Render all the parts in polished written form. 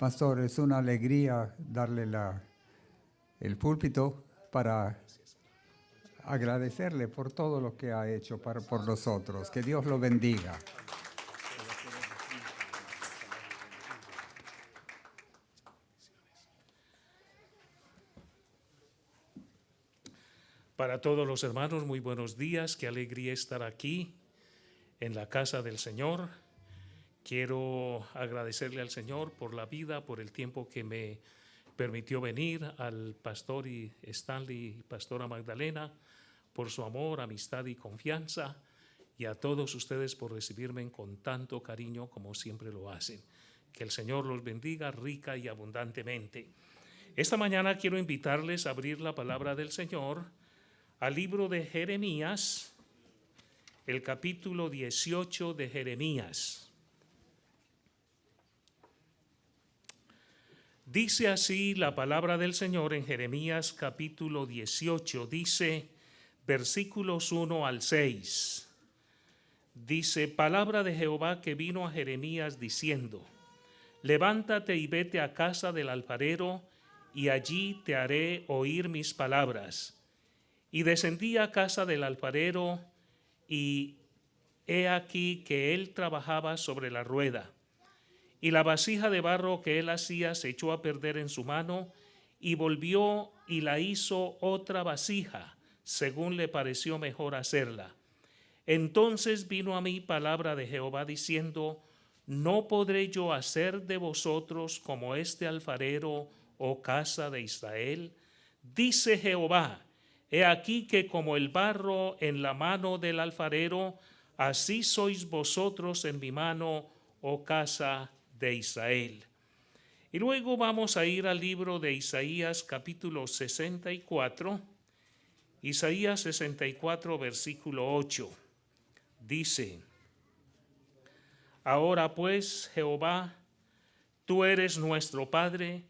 Pastor, es una alegría darle el púlpito para agradecerle por todo lo que ha hecho por nosotros. Que Dios lo bendiga. Para todos los hermanos, muy buenos días. Qué alegría estar aquí en la casa del Señor. Quiero agradecerle al Señor por la vida, por el tiempo que me permitió venir, al pastor Stanley y pastora Magdalena, por su amor, amistad y confianza, y a todos ustedes por recibirme con tanto cariño como siempre lo hacen. Que el Señor los bendiga rica y abundantemente. Esta mañana quiero invitarles a abrir la palabra del Señor al libro de Jeremías, el capítulo 18 de Jeremías. Dice así la palabra del Señor en Jeremías capítulo 18, dice versículos 1 al 6. Dice: palabra de Jehová que vino a Jeremías diciendo: levántate y vete a casa del alfarero, y allí te haré oír mis palabras. Y descendí a casa del alfarero, y he aquí que él trabajaba sobre la rueda. Y la vasija de barro que él hacía se echó a perder en su mano, y volvió y la hizo otra vasija, según le pareció mejor hacerla. Entonces vino a mí palabra de Jehová diciendo: ¿no podré yo hacer de vosotros como este alfarero, oh casa de Israel? Dice Jehová: he aquí que como el barro en la mano del alfarero, así sois vosotros en mi mano, oh casa de Israel. Y luego vamos a ir al libro de Isaías capítulo 64, Isaías 64 versículo 8. Dice: ahora pues, Jehová, tú eres nuestro Padre,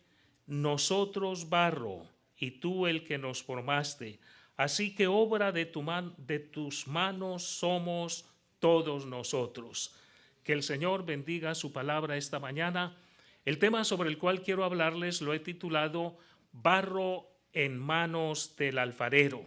nosotros barro, y tú el que nos formaste. Así que obra de tus manos somos todos nosotros. Que el Señor bendiga su palabra esta mañana. El tema sobre el cual quiero hablarles lo he titulado Barro en manos del alfarero.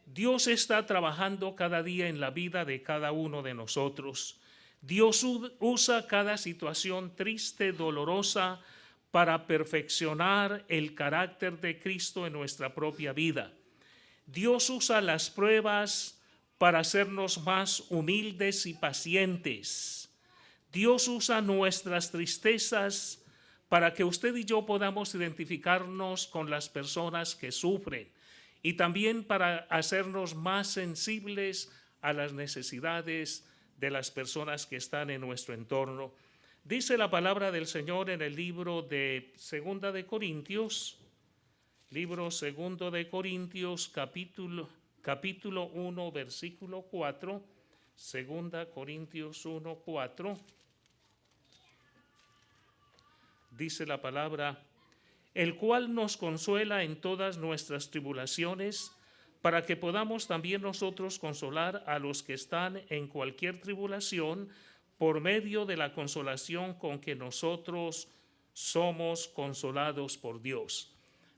Dios está trabajando cada día en la vida de cada uno de nosotros. Dios usa cada situación triste, dolorosa, para perfeccionar el carácter de Cristo en nuestra propia vida. Dios usa las pruebas para hacernos más humildes y pacientes. Dios usa nuestras tristezas para que usted y yo podamos identificarnos con las personas que sufren, y también para hacernos más sensibles a las necesidades de las personas que están en nuestro entorno. Dice la palabra del Señor en el libro de Segunda de Corintios, capítulo 1, versículo 4, Segunda Corintios 1, 4, dice la palabra: el cual nos consuela en todas nuestras tribulaciones, para que podamos también nosotros consolar a los que están en cualquier tribulación, por medio de la consolación con que nosotros somos consolados por Dios.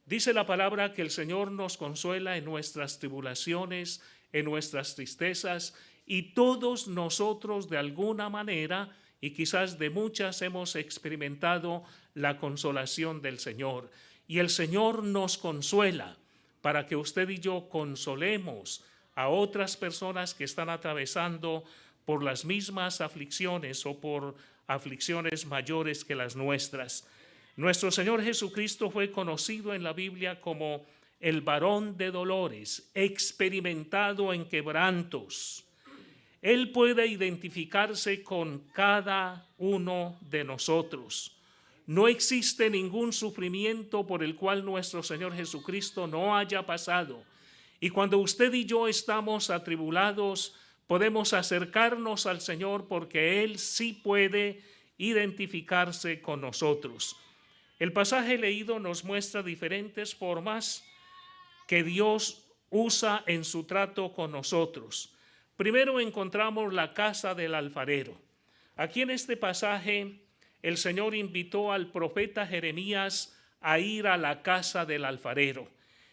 Dice la palabra que el Señor nos consuela en nuestras tribulaciones, en nuestras tristezas, y todos nosotros de alguna manera, y quizás de muchas, hemos experimentado la consolación del Señor. Y el Señor nos consuela para que usted y yo consolemos a otras personas que están atravesando por las mismas aflicciones o por aflicciones mayores que las nuestras. Nuestro Señor Jesucristo fue conocido en la Biblia como el varón de dolores, experimentado en quebrantos. Él puede identificarse con cada uno de nosotros. No existe ningún sufrimiento por el cual nuestro Señor Jesucristo no haya pasado. Y cuando usted y yo estamos atribulados, podemos acercarnos al Señor porque Él sí puede identificarse con nosotros. El pasaje leído nos muestra diferentes formas que Dios usa en su trato con nosotros. Primero encontramos la casa del alfarero. Aquí en este pasaje el Señor invitó al profeta Jeremías a ir a la casa del alfarero.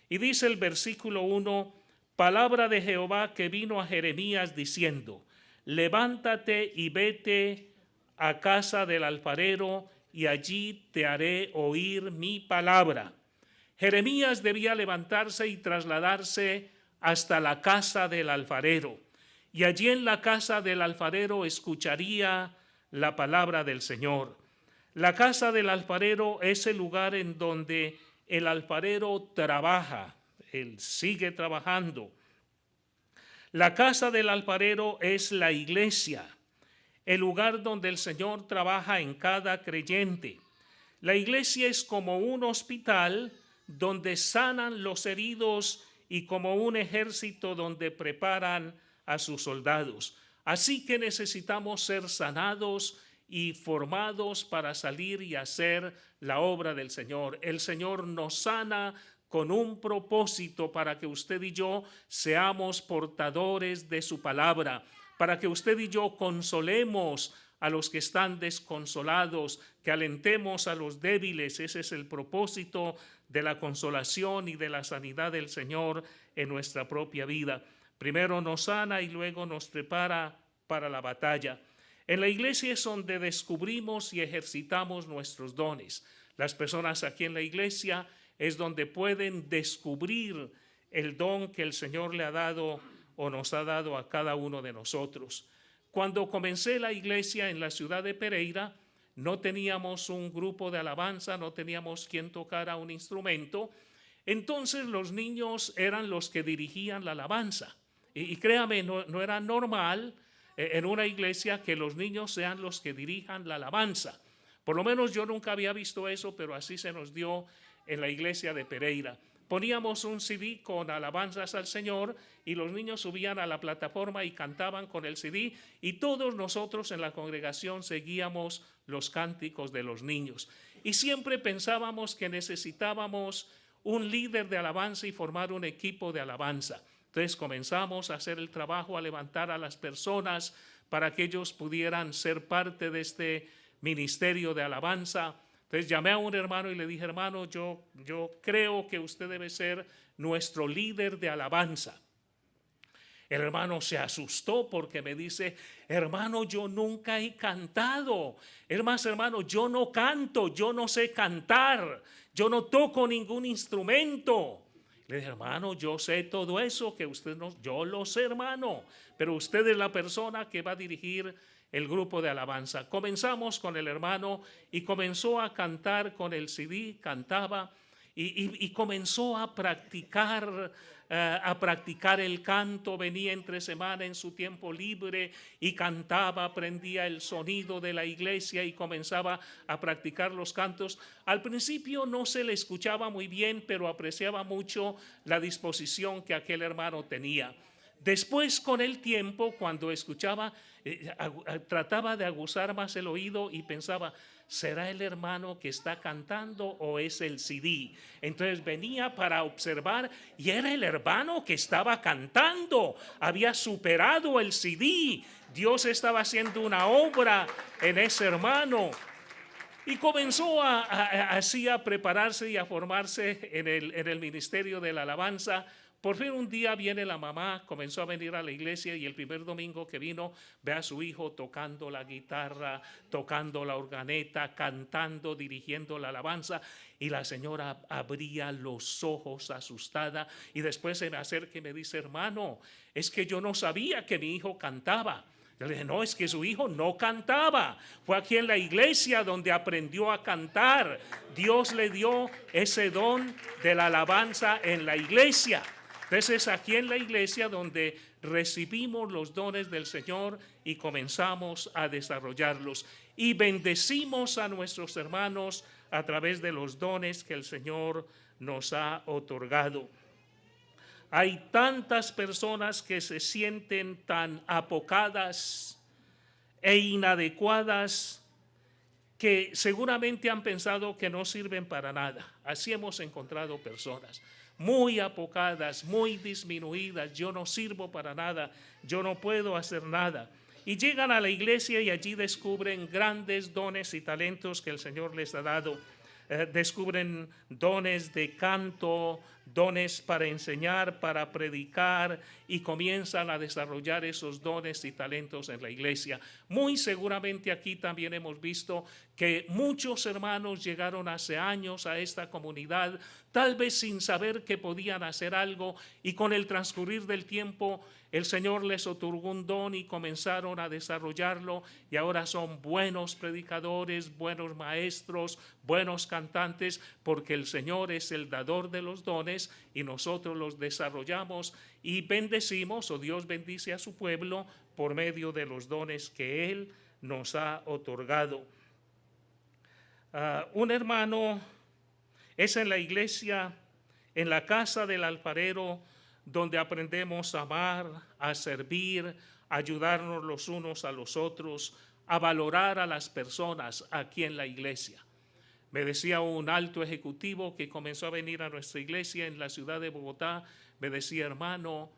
Y dice el versículo 1, palabra de Jehová que vino a Jeremías diciendo, levántate y vete a casa del alfarero y allí te haré oír mi palabra. Jeremías debía levantarse y trasladarse hasta la casa del alfarero, y allí en la casa del alfarero escucharía la palabra del Señor. La casa del alfarero es el lugar en donde el alfarero trabaja, él sigue trabajando. La casa del alfarero es la iglesia, el lugar donde el Señor trabaja en cada creyente. La iglesia es como un hospital donde sanan los heridos y como un ejército donde preparan a sus soldados. Así que necesitamos ser sanados y formados para salir y hacer la obra del Señor. El Señor nos sana con un propósito para que usted y yo seamos portadores de su palabra, para que usted y yo consolemos a los que están desconsolados, que alentemos a los débiles. Ese es el propósito de la consolación y de la sanidad del Señor en nuestra propia vida. Primero nos sana y luego nos prepara para la batalla. En la iglesia es donde descubrimos y ejercitamos nuestros dones. Las personas aquí en la iglesia es donde pueden descubrir el don que el Señor le ha dado o nos ha dado a cada uno de nosotros. Cuando comencé la iglesia en la ciudad de Pereira, no teníamos un grupo de alabanza, no teníamos quien tocara un instrumento. Entonces los niños eran los que dirigían la alabanza. Y créame, no era normal en una iglesia que los niños sean los que dirijan la alabanza. Por lo menos yo nunca había visto eso, pero así se nos dio en la iglesia de Pereira. Poníamos un CD con alabanzas al Señor y los niños subían a la plataforma y cantaban con el CD y todos nosotros en la congregación seguíamos los cánticos de los niños. Y siempre pensábamos que necesitábamos un líder de alabanza y formar un equipo de alabanza. Entonces comenzamos a hacer el trabajo, a levantar a las personas para que ellos pudieran ser parte de este ministerio de alabanza. Entonces llamé a un hermano y le dije, hermano, yo creo que usted debe ser nuestro líder de alabanza. El hermano se asustó porque me dice, hermano, yo nunca he cantado. Es más, hermano, yo no canto, yo no sé cantar, yo no toco ningún instrumento. Le dije, hermano, yo sé todo eso que usted no, yo lo sé, hermano, pero usted es la persona que va a dirigir el grupo de alabanza. Comenzamos con el hermano y comenzó a cantar con el CD, cantaba y comenzó a practicar el canto. Venía entre semana en su tiempo libre y cantaba, aprendía el sonido de la iglesia y comenzaba a practicar los cantos. Al principio no se le escuchaba muy bien, pero apreciaba mucho la disposición que aquel hermano tenía. Después, con el tiempo, cuando escuchaba, trataba de aguzar más el oído y pensaba, ¿será el hermano que está cantando o es el CD? Entonces venía para observar y era el hermano que estaba cantando. Había superado el CD. Dios estaba haciendo una obra en ese hermano. Y comenzó así a prepararse y a formarse en el ministerio de la alabanza. Por fin un día viene la mamá, comenzó a venir a la iglesia y el primer domingo que vino ve a su hijo tocando la guitarra, tocando la organeta, cantando, dirigiendo la alabanza y la señora abría los ojos asustada y después se me acerca y me dice, hermano, es que yo no sabía que mi hijo cantaba. Yo le dije, no, es que su hijo no cantaba. Fue aquí en la iglesia donde aprendió a cantar. Dios le dio ese don de la alabanza en la iglesia. Entonces es aquí en la iglesia donde recibimos los dones del Señor y comenzamos a desarrollarlos. Y bendecimos a nuestros hermanos a través de los dones que el Señor nos ha otorgado. Hay tantas personas que se sienten tan apocadas e inadecuadas que seguramente han pensado que no sirven para nada. Así hemos encontrado personas muy apocadas, muy disminuidas. Yo no sirvo para nada, yo no puedo hacer nada. y llegan a la iglesia y allí descubren grandes dones y talentos que el Señor les ha dado. Descubren dones de canto, dones para enseñar, para predicar, y comienzan a desarrollar esos dones y talentos en la iglesia. Muy seguramente aquí también hemos visto que muchos hermanos llegaron hace años a esta comunidad, tal vez sin saber que podían hacer algo, y con el transcurrir del tiempo el Señor les otorgó un don y comenzaron a desarrollarlo, y ahora son buenos predicadores, buenos maestros, buenos cantantes, porque el Señor es el dador de los dones y nosotros los desarrollamos y bendecimos, o Dios bendice a su pueblo por medio de los dones que Él nos ha otorgado. Un hermano es en la iglesia, en la casa del alfarero, donde aprendemos a amar, a servir, a ayudarnos los unos a los otros, a valorar a las personas aquí en la iglesia. Me decía un alto ejecutivo que comenzó a venir a nuestra iglesia en la ciudad de Bogotá, me decía: hermano,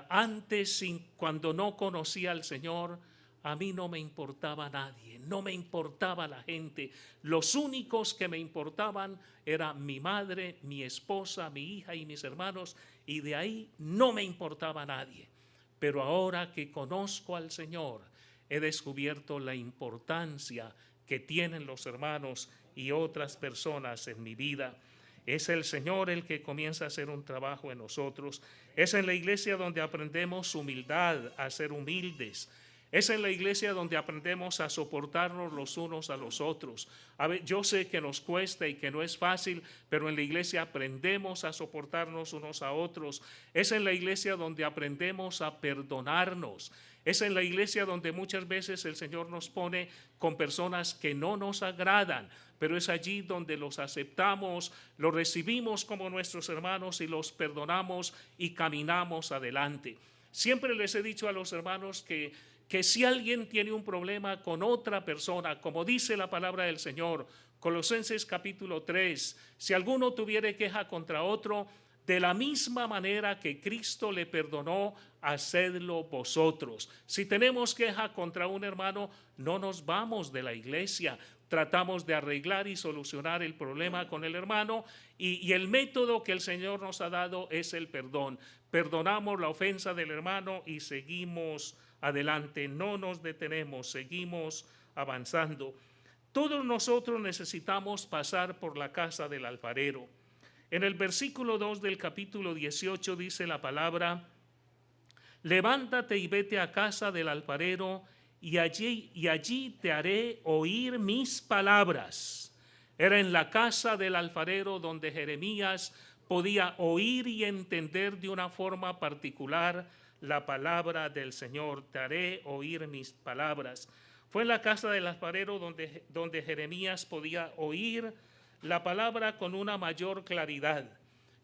antes, cuando no conocía al Señor, a mí no me importaba nadie, no me importaba la gente. Los únicos que me importaban eran mi madre, mi esposa, mi hija y mis hermanos, y de ahí no me importaba nadie. Pero ahora que conozco al Señor, he descubierto la importancia que tienen los hermanos y otras personas en mi vida. Es el Señor el que comienza a hacer un trabajo en nosotros. Es en la iglesia donde aprendemos humildad, a ser humildes. Es en la iglesia donde aprendemos a soportarnos los unos a los otros. Yo sé que nos cuesta y que no es fácil, pero en la iglesia aprendemos a soportarnos unos a otros. Es en la iglesia donde aprendemos a perdonarnos. Es en la iglesia donde muchas veces el Señor nos pone con personas que no nos agradan, pero es allí donde los aceptamos, los recibimos como nuestros hermanos y los perdonamos y caminamos adelante. Siempre les he dicho a los hermanos que si alguien tiene un problema con otra persona, como dice la palabra del Señor, Colosenses capítulo 3, si alguno tuviere queja contra otro, de la misma manera que Cristo le perdonó, hacedlo vosotros. Si tenemos queja contra un hermano, no nos vamos de la iglesia, tratamos de arreglar y solucionar el problema con el hermano, y el método que el Señor nos ha dado es el perdón. Perdonamos la ofensa del hermano y seguimos adelante, no nos detenemos, seguimos avanzando. Todos nosotros necesitamos pasar por la casa del alfarero. En el versículo 2 del capítulo 18 dice la palabra: levántate y vete a casa del alfarero, y allí te haré oír mis palabras. Era en la casa del alfarero donde Jeremías podía oír y entender de una forma particular la palabra del Señor. Te haré oír mis palabras. Fue en la casa del alfarero donde Jeremías podía oír la palabra con una mayor claridad.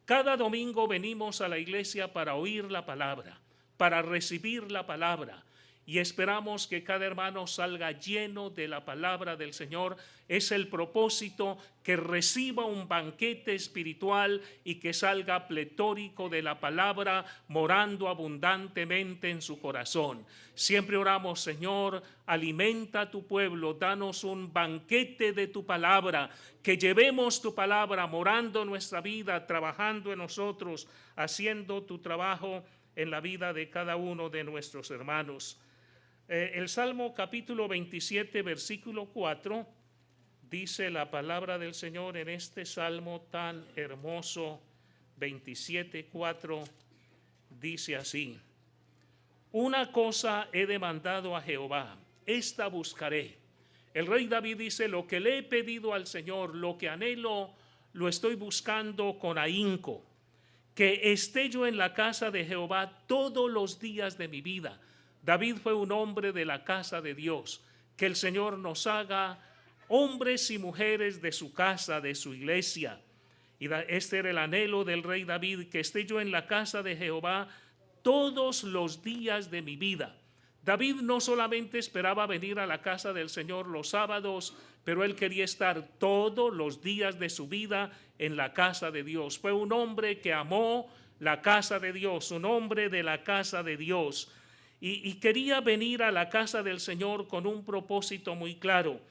Cada domingo venimos a la iglesia para oír la palabra, para recibir la palabra, y esperamos que cada hermano salga lleno de la palabra del Señor. Es el propósito, que reciba un banquete espiritual y que salga pletórico de la palabra, morando abundantemente en su corazón. Siempre oramos: Señor, alimenta a tu pueblo, danos un banquete de tu palabra, que llevemos tu palabra morando en nuestra vida, trabajando en nosotros, haciendo tu trabajo en la vida de cada uno de nuestros hermanos. El Salmo capítulo 27, versículo 4, dice la palabra del Señor en este Salmo tan hermoso, 27:4, dice así: una cosa he demandado a Jehová, esta buscaré. El rey David dice: lo que le he pedido al Señor, lo que anhelo, lo estoy buscando con ahínco, que esté yo en la casa de Jehová todos los días de mi vida. David fue un hombre de la casa de Dios. Que el Señor nos haga hombres y mujeres de su casa, de su iglesia. Y este era el anhelo del rey David: que esté yo en la casa de Jehová todos los días de mi vida. David no solamente esperaba venir a la casa del Señor los sábados, pero él quería estar todos los días de su vida en la casa de Dios. Fue un hombre que amó la casa de Dios, un hombre de la casa de Dios. y quería venir a la casa del Señor con un propósito muy claro,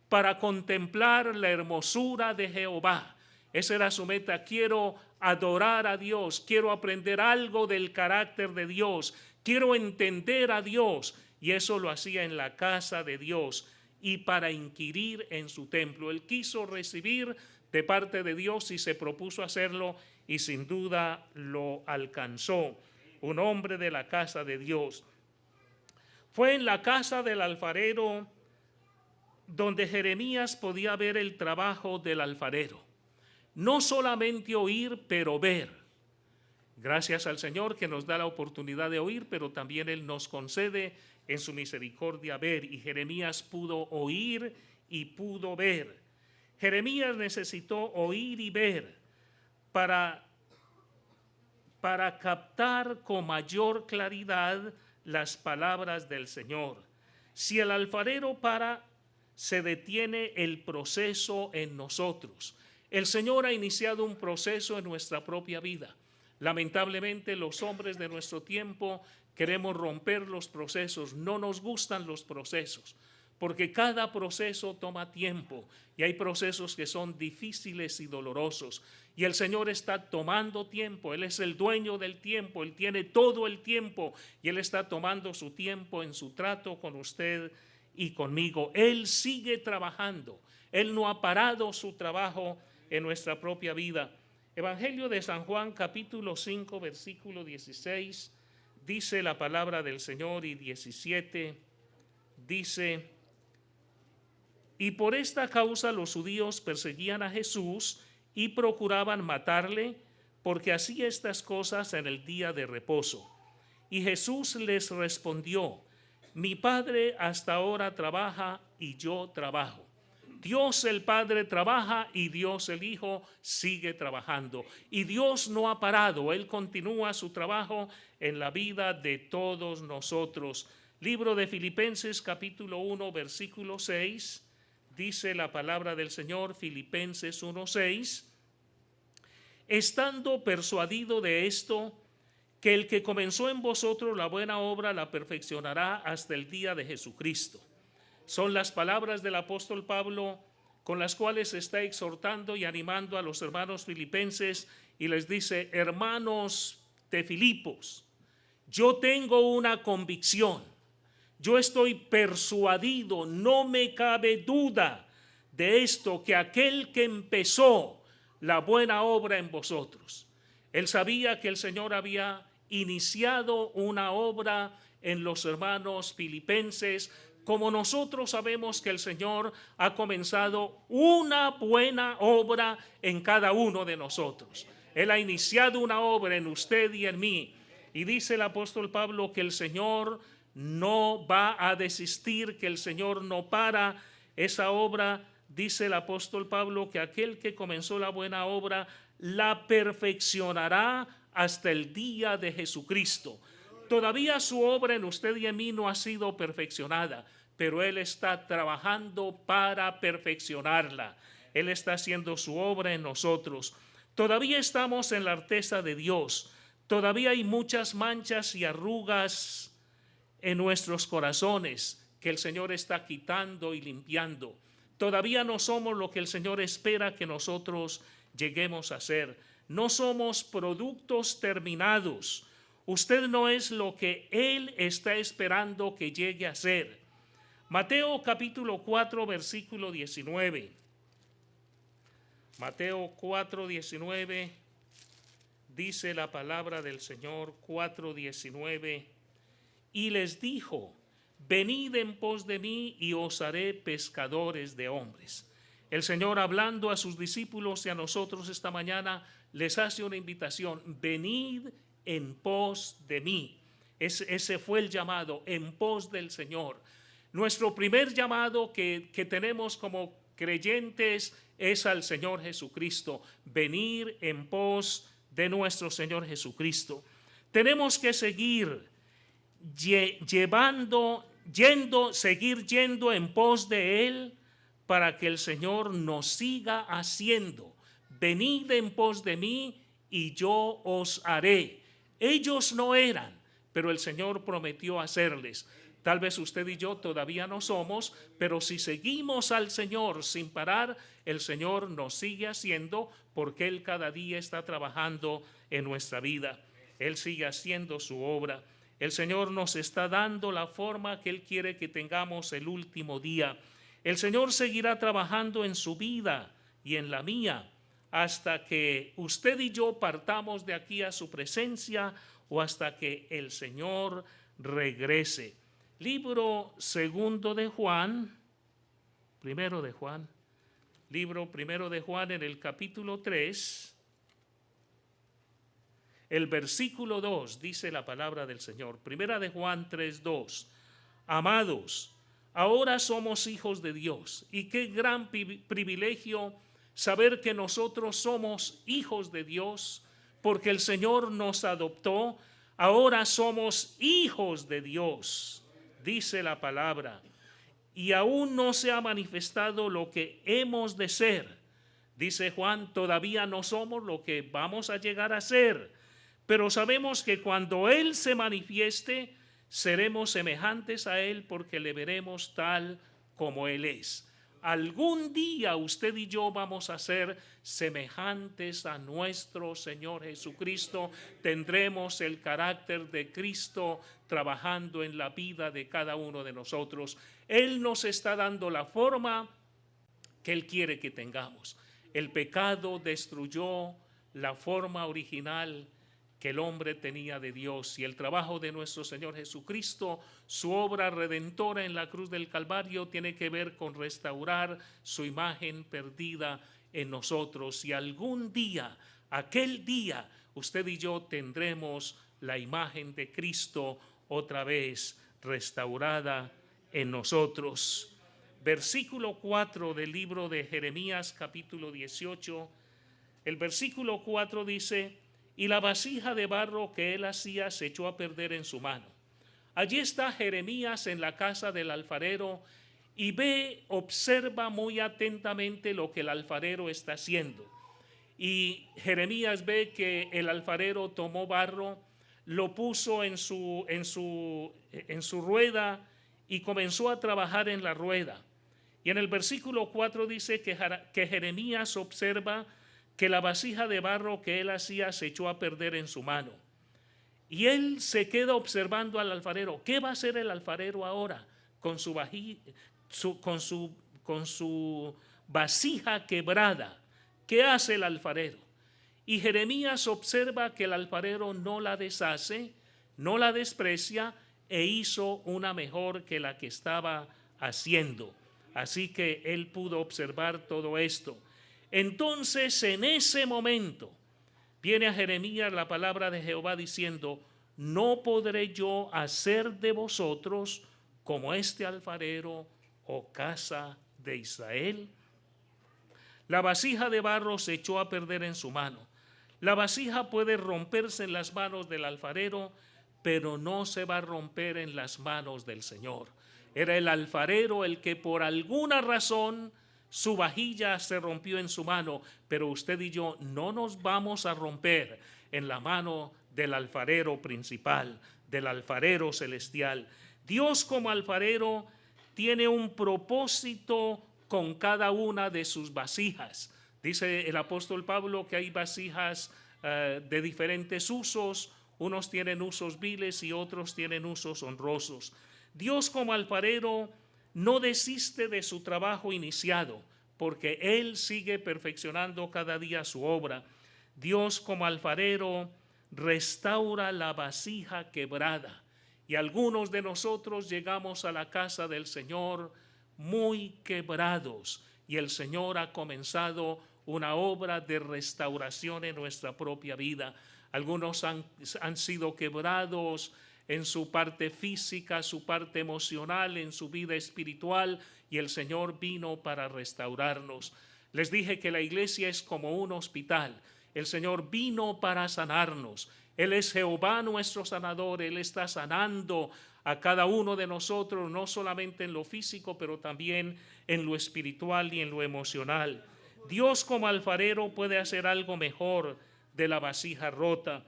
para contemplar la hermosura de Jehová. Esa era su meta. Quiero adorar a Dios, quiero aprender algo del carácter de Dios, quiero entender a Dios, y eso lo hacía en la casa de Dios y para inquirir en su templo. Él quiso recibir de parte de Dios y se propuso hacerlo, y sin duda lo alcanzó. Un hombre de la casa de Dios. Fue en la casa del alfarero donde Jeremías podía ver el trabajo del alfarero. No solamente oír, pero ver. Gracias al Señor que nos da la oportunidad de oír, pero también Él nos concede en su misericordia ver. Y Jeremías pudo oír y pudo ver. Jeremías necesitó oír y ver para captar con mayor claridad las palabras del Señor. Si el alfarero para, se detiene el proceso en nosotros. El Señor ha iniciado un proceso en nuestra propia vida. Lamentablemente, los hombres de nuestro tiempo queremos romper los procesos. No nos gustan los procesos, porque cada proceso toma tiempo y hay procesos que son difíciles y dolorosos. Y el Señor está tomando tiempo. Él es el dueño del tiempo. Él tiene todo el tiempo y Él está tomando su tiempo en su trato con usted y conmigo. Él sigue trabajando. Él no ha parado su trabajo en nuestra propia vida. Evangelio de San Juan, capítulo 5, versículo 16, dice la palabra del Señor, y 17, dice: y por esta causa los judíos perseguían a Jesús y procuraban matarle, porque hacía estas cosas en el día de reposo. Y Jesús les respondió: mi Padre hasta ahora trabaja y yo trabajo. Dios el Padre trabaja y Dios el Hijo sigue trabajando. Y Dios no ha parado, Él continúa su trabajo en la vida de todos nosotros. Libro de Filipenses, capítulo 1, versículo 6, dice la palabra del Señor, Filipenses 1:6, estando persuadido de esto, que el que comenzó en vosotros la buena obra la perfeccionará hasta el día de Jesucristo. Son las palabras del apóstol Pablo con las cuales está exhortando y animando a los hermanos filipenses, y les dice: hermanos de Filipos, yo tengo una convicción, yo estoy persuadido, no me cabe duda de esto, que aquel que empezó la buena obra en vosotros. Él sabía que el Señor había iniciado una obra en los hermanos filipenses, como nosotros sabemos que el Señor ha comenzado una buena obra en cada uno de nosotros. Él ha iniciado una obra en usted y en mí. Y dice el apóstol Pablo que el Señor no va a desistir, que el Señor no para esa obra. Dice el apóstol Pablo que aquel que comenzó la buena obra la perfeccionará hasta el día de Jesucristo. Todavía su obra en usted y en mí no ha sido perfeccionada, pero Él está trabajando para perfeccionarla. Él está haciendo su obra en nosotros. Todavía estamos en la alteza de Dios. Todavía hay muchas manchas y arrugas en nuestros corazones que el Señor está quitando y limpiando. Todavía no somos lo que el Señor espera que nosotros lleguemos a ser. No somos productos terminados. Usted no es lo que Él está esperando que llegue a ser. Mateo capítulo 4, versículo 19. Mateo 4, 19, dice la palabra del Señor, 4, 19, y les dijo: venid en pos de mí y os haré pescadores de hombres. El Señor, hablando a sus discípulos y a nosotros esta mañana, les hace una invitación: venid en pos de mí. Ese fue el llamado, en pos del Señor. Nuestro primer llamado que tenemos como creyentes es al Señor Jesucristo, venir en pos de nuestro Señor Jesucristo. Tenemos que seguir seguir yendo en pos de Él, para que el Señor nos siga haciendo. Venid en pos de mí y yo os haré. Ellos no eran, pero el Señor prometió hacerles. Tal vez usted y yo todavía no somos, pero si seguimos al Señor sin parar, el Señor nos sigue haciendo, porque Él cada día está trabajando en nuestra vida. Él sigue haciendo su obra. El Señor nos está dando la forma que Él quiere que tengamos el último día. El Señor seguirá trabajando en su vida y en la mía hasta que usted y yo partamos de aquí a su presencia o hasta que el Señor regrese. Libro segundo de Juan, primero de Juan, libro primero de Juan en el capítulo 3, el versículo 2, dice la palabra del Señor. Primera de Juan 3:2. Amados, ahora somos hijos de Dios, y qué gran privilegio saber que nosotros somos hijos de Dios, porque el Señor nos adoptó. Ahora somos hijos de Dios, dice la palabra, y aún no se ha manifestado lo que hemos de ser. Dice Juan, todavía no somos lo que vamos a llegar a ser, pero sabemos que cuando Él se manifieste, seremos semejantes a Él, porque le veremos tal como Él es. Algún día usted y yo vamos a ser semejantes a nuestro Señor Jesucristo. Tendremos el carácter de Cristo trabajando en la vida de cada uno de nosotros. Él nos está dando la forma que Él quiere que tengamos. El pecado destruyó la forma original que el hombre tenía de Dios, y el trabajo de nuestro Señor Jesucristo, su obra redentora en la cruz del Calvario, tiene que ver con restaurar su imagen perdida en nosotros. Y algún día, aquel día, usted y yo tendremos la imagen de Cristo otra vez restaurada en nosotros. Versículo 4 del libro de Jeremías, capítulo 18. El versículo 4 dice: y la vasija de barro que él hacía se echó a perder en su mano. Allí está Jeremías en la casa del alfarero y observa muy atentamente lo que el alfarero está haciendo. Y Jeremías ve que el alfarero tomó barro, lo puso en su rueda y comenzó a trabajar en la rueda. Y en el versículo 4 dice que Jeremías observa que la vasija de barro que él hacía se echó a perder en su mano. Y él se queda observando al alfarero. ¿Qué va a hacer el alfarero ahora con su vasija quebrada? ¿Qué hace el alfarero? Y Jeremías observa que el alfarero no la deshace, no la desprecia, e hizo una mejor que la que estaba haciendo. Así que él pudo observar todo esto. Entonces, en ese momento, viene a Jeremías la palabra de Jehová diciendo: no podré yo hacer de vosotros como este alfarero, oh casa de Israel. La vasija de barro se echó a perder en su mano. La vasija puede romperse en las manos del alfarero, pero no se va a romper en las manos del Señor. Era el alfarero el que por alguna razón su vajilla se rompió en su mano, pero usted y yo no nos vamos a romper en la mano del alfarero principal, del alfarero celestial. Dios como alfarero tiene un propósito con cada una de sus vasijas. Dice el apóstol Pablo que hay vasijas de diferentes usos, unos tienen usos viles y otros tienen usos honrosos. Dios como alfarero no desiste de su trabajo iniciado, porque Él sigue perfeccionando cada día su obra. Dios como alfarero restaura la vasija quebrada, y algunos de nosotros llegamos a la casa del Señor muy quebrados, y el Señor ha comenzado una obra de restauración en nuestra propia vida. Algunos han sido quebrados en su parte física, su parte emocional, en su vida espiritual, y el Señor vino para restaurarnos. Les dije que la iglesia es como un hospital. El Señor vino para sanarnos. Él es Jehová nuestro sanador. Él está sanando a cada uno de nosotros, no solamente en lo físico, pero también en lo espiritual y en lo emocional. Dios como alfarero puede hacer algo mejor de la vasija rota.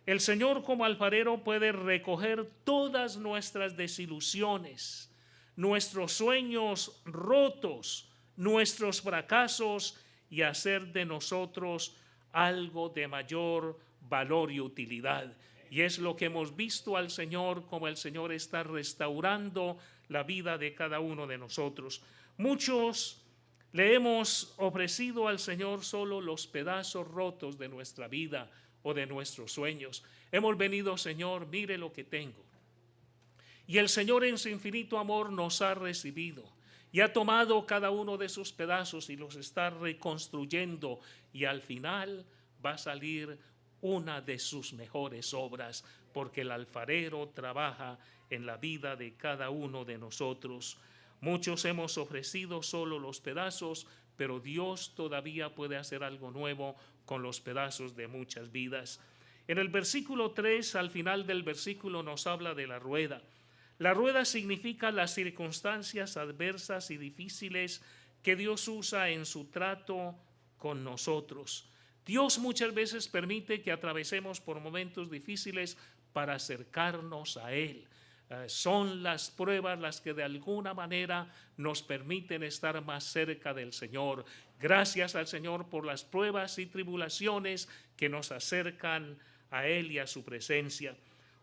El Señor como alfarero puede recoger todas nuestras desilusiones, nuestros sueños rotos, nuestros fracasos y hacer de nosotros algo de mayor valor y utilidad. Y es lo que hemos visto al Señor, como el Señor está restaurando la vida de cada uno de nosotros. Muchos le hemos ofrecido al Señor solo los pedazos rotos de nuestra vida o de nuestros sueños. Hemos venido, Señor, mire lo que tengo. Y el Señor en su infinito amor nos ha recibido y ha tomado cada uno de sus pedazos y los está reconstruyendo, y al final va a salir una de sus mejores obras, porque el alfarero trabaja en la vida de cada uno de nosotros. Muchos hemos ofrecido solo los pedazos, pero Dios todavía puede hacer algo nuevo con los pedazos de muchas vidas. En el versículo 3, al final del versículo, nos habla de la rueda. La rueda significa las circunstancias adversas y difíciles que Dios usa en su trato con nosotros. Dios muchas veces permite que atravesemos por momentos difíciles para acercarnos a Él. Son las pruebas las que de alguna manera nos permiten estar más cerca del Señor. Gracias al Señor por las pruebas y tribulaciones que nos acercan a Él y a su presencia.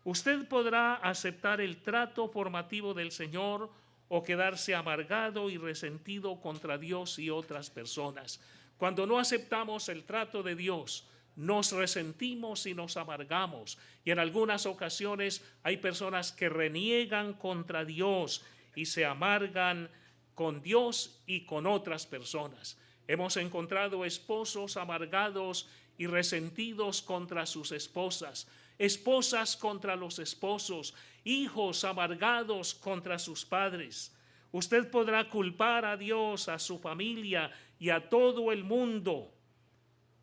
Usted podrá aceptar el trato formativo del Señor o quedarse amargado y resentido contra Dios y otras personas. Cuando no aceptamos el trato de Dios, nos resentimos y nos amargamos, y en algunas ocasiones hay personas que reniegan contra Dios y se amargan con Dios y con otras personas. Hemos encontrado esposos amargados y resentidos contra sus esposas, esposas contra los esposos, hijos amargados contra sus padres. Usted podrá culpar a Dios, a su familia y a todo el mundo,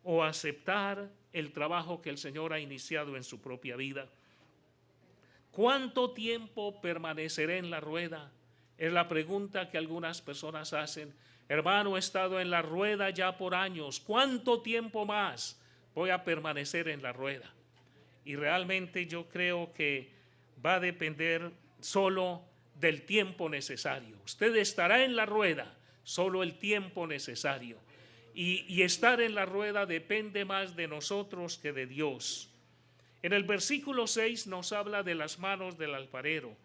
o aceptar el trabajo que el Señor ha iniciado en su propia vida. ¿Cuánto tiempo permaneceré en la rueda? Es la pregunta que algunas personas hacen. Hermano, he estado en la rueda ya por años. ¿Cuánto tiempo más voy a permanecer en la rueda? Y realmente yo creo que va a depender solo del tiempo necesario. Usted estará en la rueda solo el tiempo necesario. Y estar en la rueda depende más de nosotros que de Dios. En el versículo 6 nos habla de las manos del alfarero,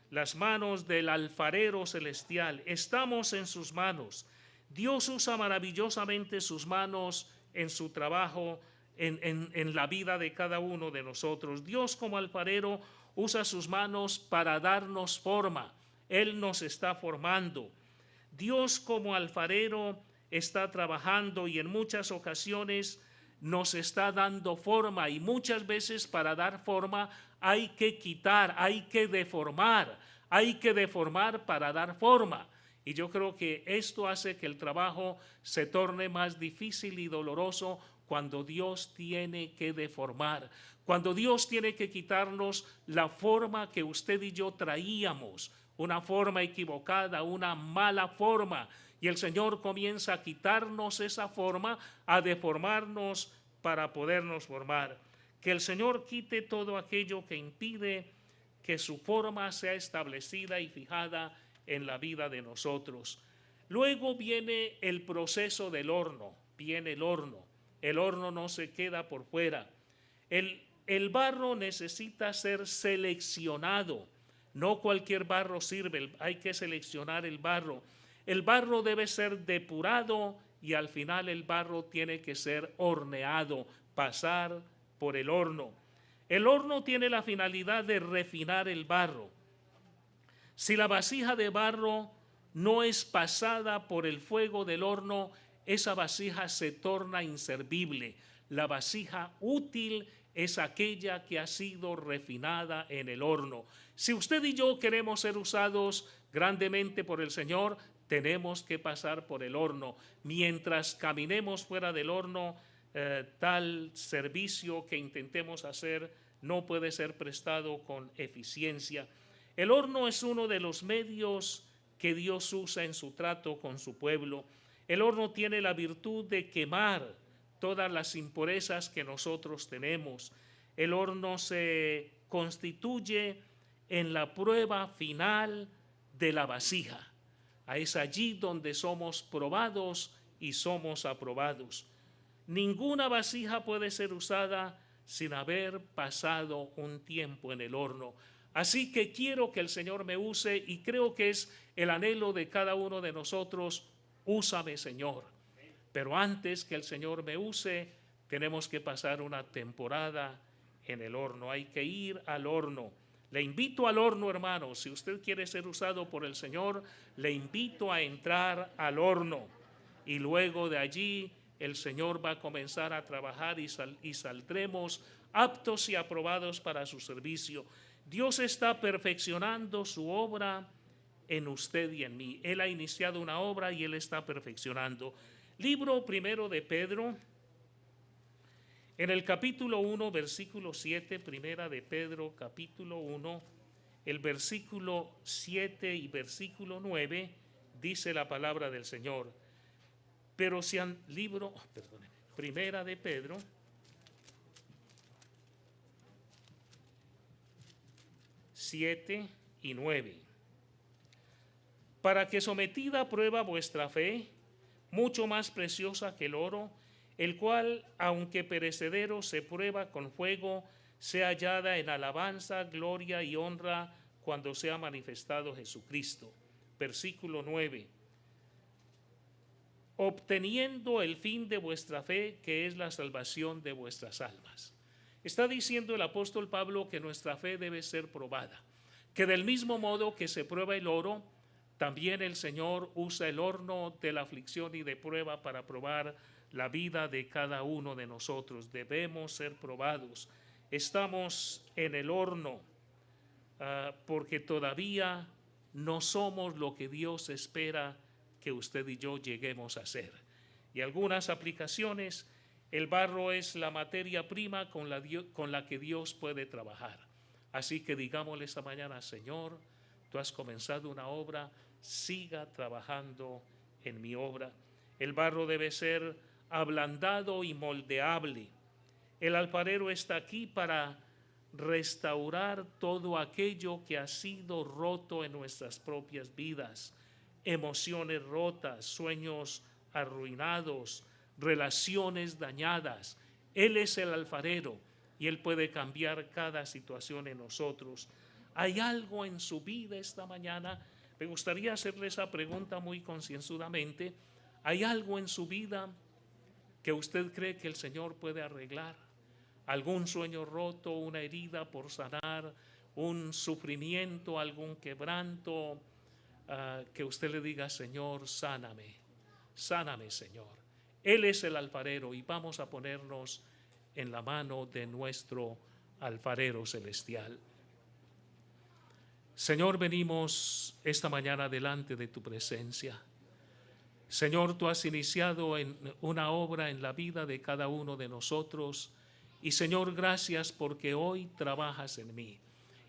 las manos del alfarero celestial. Estamos en sus manos. Dios usa maravillosamente sus manos en su trabajo, en la vida de cada uno de nosotros. Dios como alfarero usa sus manos para darnos forma. Él nos está formando. Dios como alfarero está trabajando y en muchas ocasiones nos está dando forma, y muchas veces para dar forma hay que quitar, hay que deformar para dar forma. Y yo creo que esto hace que el trabajo se torne más difícil y doloroso cuando Dios tiene que deformar, cuando Dios tiene que quitarnos la forma que usted y yo traíamos, una forma equivocada, una mala forma. Y el Señor comienza a quitarnos esa forma, a deformarnos para podernos formar. Que el Señor quite todo aquello que impide que su forma sea establecida y fijada en la vida de nosotros. Luego viene el proceso del horno, viene el horno. El horno no se queda por fuera. El barro necesita ser seleccionado. No cualquier barro sirve, hay que seleccionar el barro. El barro debe ser depurado y al final el barro tiene que ser horneado, pasar por el horno. El horno tiene la finalidad de refinar el barro. Si la vasija de barro no es pasada por el fuego del horno, esa vasija se torna inservible. La vasija útil es aquella que ha sido refinada en el horno. Si usted y yo queremos ser usados grandemente por el Señor, tenemos que pasar por el horno. Mientras caminemos fuera del horno, tal servicio que intentemos hacer no puede ser prestado con eficiencia. El horno es uno de los medios que Dios usa en su trato con su pueblo. El horno tiene la virtud de quemar todas las impurezas que nosotros tenemos. el horno se constituye en la prueba final de la vasija. Es allí donde somos probados y somos aprobados. Ninguna vasija puede ser usada sin haber pasado un tiempo en el horno. Así que quiero que el Señor me use y creo que es el anhelo de cada uno de nosotros. Úsame, Señor. Pero antes que el Señor me use, tenemos que pasar una temporada en el horno. Hay que ir al horno. Le invito al horno, hermano. Si usted quiere ser usado por el Señor, le invito a entrar al horno. Y luego de allí el Señor va a comenzar a trabajar y saldremos aptos y aprobados para su servicio. Dios está perfeccionando su obra en usted y en mí. Él ha iniciado una obra y Él está perfeccionando. Libro primero de Pedro, en el capítulo 1, versículo 7, primera de Pedro, capítulo 1, el versículo 7 y versículo 9, dice la palabra del Señor. Pero si han primera de Pedro, siete y 9. Para que sometida a prueba vuestra fe, mucho más preciosa que el oro, el cual, aunque perecedero, se prueba con fuego, sea hallada en alabanza, gloria y honra cuando sea manifestado Jesucristo. Versículo 9. Obteniendo el fin de vuestra fe, que es la salvación de vuestras almas. Está diciendo el apóstol Pablo que nuestra fe debe ser probada, que del mismo modo que se prueba el oro, también el Señor usa el horno de la aflicción y de prueba para probar la vida de cada uno de nosotros. Debemos ser probados. Estamos en el horno porque todavía no somos lo que Dios espera que usted y yo lleguemos a ser. Y algunas aplicaciones, el barro es la materia prima con la que Dios puede trabajar. Así que digámosle esta mañana: Señor, tú has comenzado una obra, siga trabajando en mi obra. El barro debe ser ablandado y moldeable. El alfarero está aquí para restaurar todo aquello que ha sido roto en nuestras propias vidas. Emociones rotas, sueños arruinados, relaciones dañadas. Él es el alfarero y Él puede cambiar cada situación en nosotros. ¿Hay algo en su vida esta mañana? Me gustaría hacerle esa pregunta muy concienzudamente. ¿Hay algo en su vida que usted cree que el Señor puede arreglar? ¿Algún sueño roto, una herida por sanar, un sufrimiento, algún quebranto? Que usted le diga: Señor, sáname, sáname, Señor. Él es el alfarero y vamos a ponernos en la mano de nuestro alfarero celestial. Señor, venimos esta mañana delante de tu presencia. Señor, tú has iniciado una obra en la vida de cada uno de nosotros y, Señor, gracias porque hoy trabajas en mí.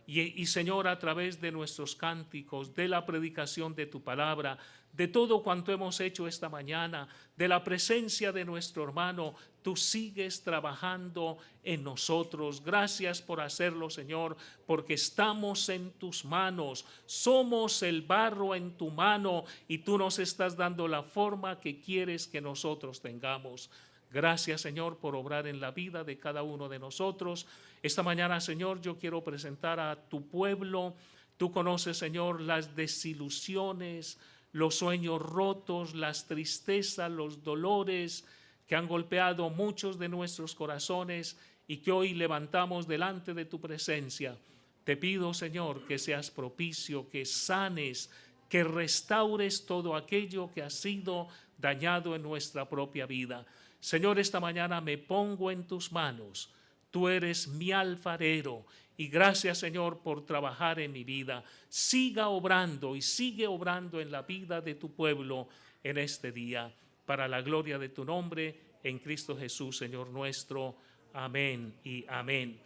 Y Señor, a través de nuestros cánticos, de la predicación de tu palabra, de todo cuanto hemos hecho esta mañana, de la presencia de nuestro hermano, tú sigues trabajando en nosotros. Gracias por hacerlo, Señor, porque estamos en tus manos. Somos el barro en tu mano y tú nos estás dando la forma que quieres que nosotros tengamos. Gracias, Señor, por obrar en la vida de cada uno de nosotros. Esta mañana, Señor, yo quiero presentar a tu pueblo. Tú conoces, Señor, las desilusiones, los sueños rotos, las tristezas, los dolores que han golpeado muchos de nuestros corazones y que hoy levantamos delante de tu presencia. Te pido, Señor, que seas propicio, que sanes, que restaures todo aquello que ha sido dañado en nuestra propia vida. Señor, esta mañana me pongo en tus manos. Tú eres mi alfarero y gracias, Señor, por trabajar en mi vida. Siga obrando y sigue obrando en la vida de tu pueblo en este día, para la gloria de tu nombre, en Cristo Jesús, Señor nuestro. Amén y amén.